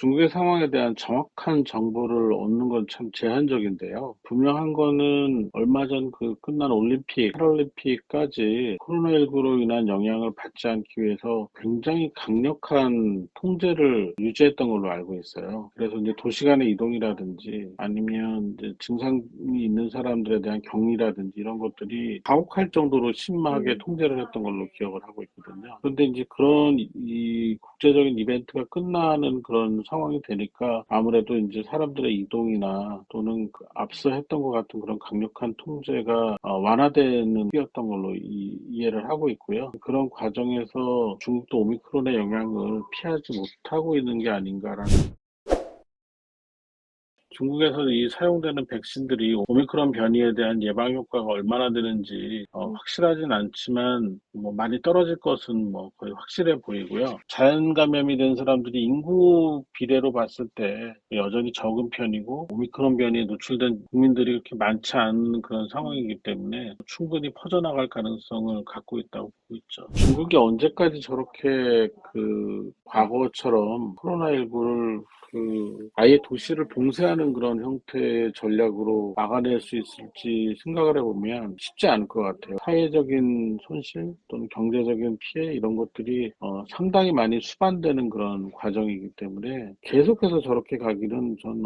중국의 상황에 대한 정확한 정보를 얻는 건 참 제한적인데요. 분명한 거는 얼마 전 끝난 올림픽, 패럴림픽까지 코로나19로 인한 영향을 받지 않기 위해서 굉장히 강력한 통제를 유지했던 걸로 알고 있어요. 그래서 이제 도시 간의 이동이라든지 아니면 이제 증상이 있는 사람들에 대한 격리라든지 이런 것들이 가혹할 정도로 심하게 통제를 했던 걸로 기억을 하고 있거든요. 그런데 이제 그런 이 국제적인 이벤트가 끝나는 그런 상황이 되니까 아무래도 이제 사람들의 이동이나 또는 앞서 했던 것 같은 그런 강력한 통제가 완화되는 시기였던 걸로 이해를 하고 있고요. 그런 과정에서 중국도 오미크론의 영향을 피하지 못하고 있는 게 아닌가라는. 중국에서 이 사용되는 백신들이 오미크론 변이에 대한 예방 효과가 얼마나 되는지 확실하진 않지만 많이 떨어질 것은 거의 확실해 보이고요. 자연 감염이 된 사람들이 인구 비례로 봤을 때 여전히 적은 편이고 오미크론 변이에 노출된 국민들이 그렇게 많지 않은 그런 상황이기 때문에 충분히 퍼져나갈 가능성을 갖고 있다고 보고 있죠. 중국이 언제까지 저렇게 과거처럼 코로나19를 아예 도시를 봉쇄하는 그런 형태의 전략으로 막아낼 수 있을지 생각을 해보면 쉽지 않을 것 같아요. 사회적인 손실 또는 경제적인 피해 이런 것들이 상당히 많이 수반되는 그런 과정이기 때문에 계속해서 저렇게 가기는 저는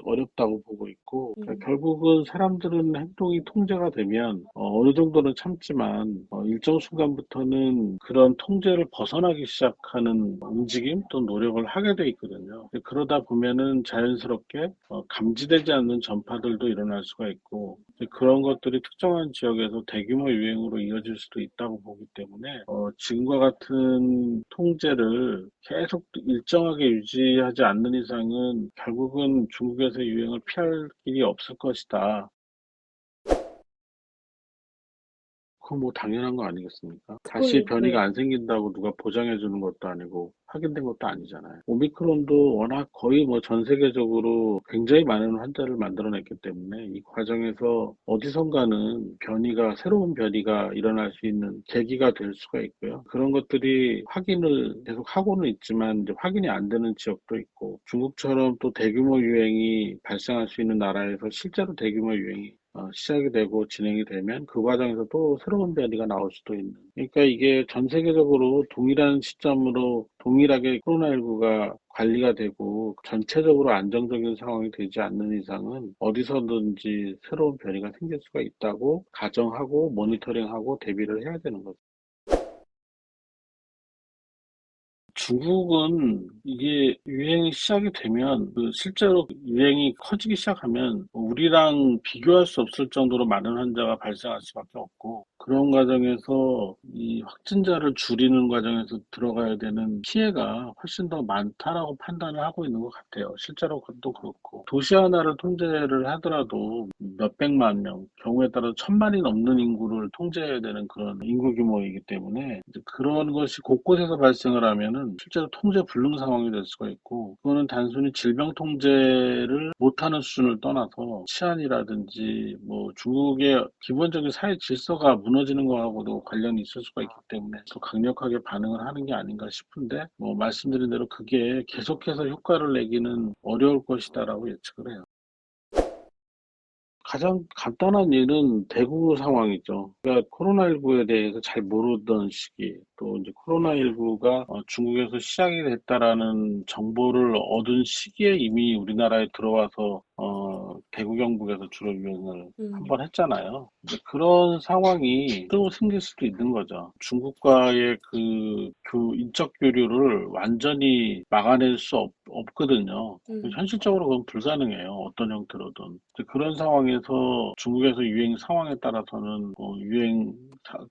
어렵다고 보고 있고, 그러니까 결국은 사람들은 행동이 통제가 되면 어느 정도는 참지만 일정 순간부터는 그런 통제를 벗어나기 시작하는 움직임 또 노력을 하게 돼 있거든요. 그러다 보면은 자연스럽게 감지되지 않는 전파들도 일어날 수가 있고, 그런 것들이 특정한 지역에서 대규모 유행으로 이어질 수도 있다고 보기 때문에 지금과 같은 통제를 계속 일정하게 유지하지 않는 이상은 결국은 중국에서 유행을 피할 길이 없을 것이다. 그건 당연한 거 아니겠습니까? 다시 거의, 변이가 네. 안 생긴다고 누가 보장해 주는 것도 아니고 확인된 것도 아니잖아요. 오미크론도 워낙 거의 전 세계적으로 굉장히 많은 환자를 만들어냈기 때문에 이 과정에서 어디선가는 새로운 변이가 일어날 수 있는 계기가 될 수가 있고요. 그런 것들이 확인을 계속 하고는 있지만 이제 확인이 안 되는 지역도 있고, 중국처럼 또 대규모 유행이 발생할 수 있는 나라에서 실제로 대규모 유행이 시작이 되고 진행이 되면 그 과정에서 또 새로운 변이가 나올 수도 있는. 그러니까 이게 전 세계적으로 동일한 시점으로 동일하게 코로나19가 관리가 되고 전체적으로 안정적인 상황이 되지 않는 이상은 어디서든지 새로운 변이가 생길 수가 있다고 가정하고 모니터링하고 대비를 해야 되는 거죠. 중국은 이게 유행이 시작이 되면 실제로 유행이 커지기 시작하면 우리랑 비교할 수 없을 정도로 많은 환자가 발생할 수밖에 없고, 그런 과정에서 이 확진자를 줄이는 과정에서 들어가야 되는 피해가 훨씬 더 많다라고 판단을 하고 있는 것 같아요. 실제로 그것도 그렇고, 도시 하나를 통제를 하더라도 몇백만 명, 경우에 따라 1,000만이 넘는 인구를 통제해야 되는 그런 인구 규모이기 때문에 이제 그런 것이 곳곳에서 발생을 하면은 실제로 통제 불능 상황이 될 수가 있고, 그거는 단순히 질병 통제를 못하는 수준을 떠나서 치안이라든지 중국의 기본적인 사회 질서가 무너지는 거하고도 관련이 있을 수가 있기 때문에 더 강력하게 반응을 하는 게 아닌가 싶은데, 말씀드린 대로 그게 계속해서 효과를 내기는 어려울 것이다라고 예측을 해요. 가장 간단한 예는 대구 상황이죠. 그러니까 코로나19에 대해서 잘 모르던 시기, 또 이제 코로나19가 중국에서 시작이 됐다라는 정보를 얻은 시기에 이미 우리나라에 들어와서 대구 경북에서 주로 유행을 한번 했잖아요. 이제 그런 상황이 또 생길 수도 있는 거죠. 중국과의 인적 교류를 완전히 막아낼 수 없거든요. 현실적으로 그건 불가능해요. 어떤 형태로든. 그런 상황에서 중국에서 유행 상황에 따라서는 유행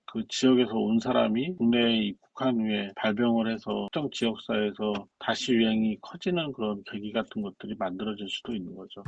그 지역에서 온 사람이 국내에 입국한 후에 발병을 해서 특정 지역사회에서 다시 유행이 커지는 그런 계기 같은 것들이 만들어질 수도 있는 거죠.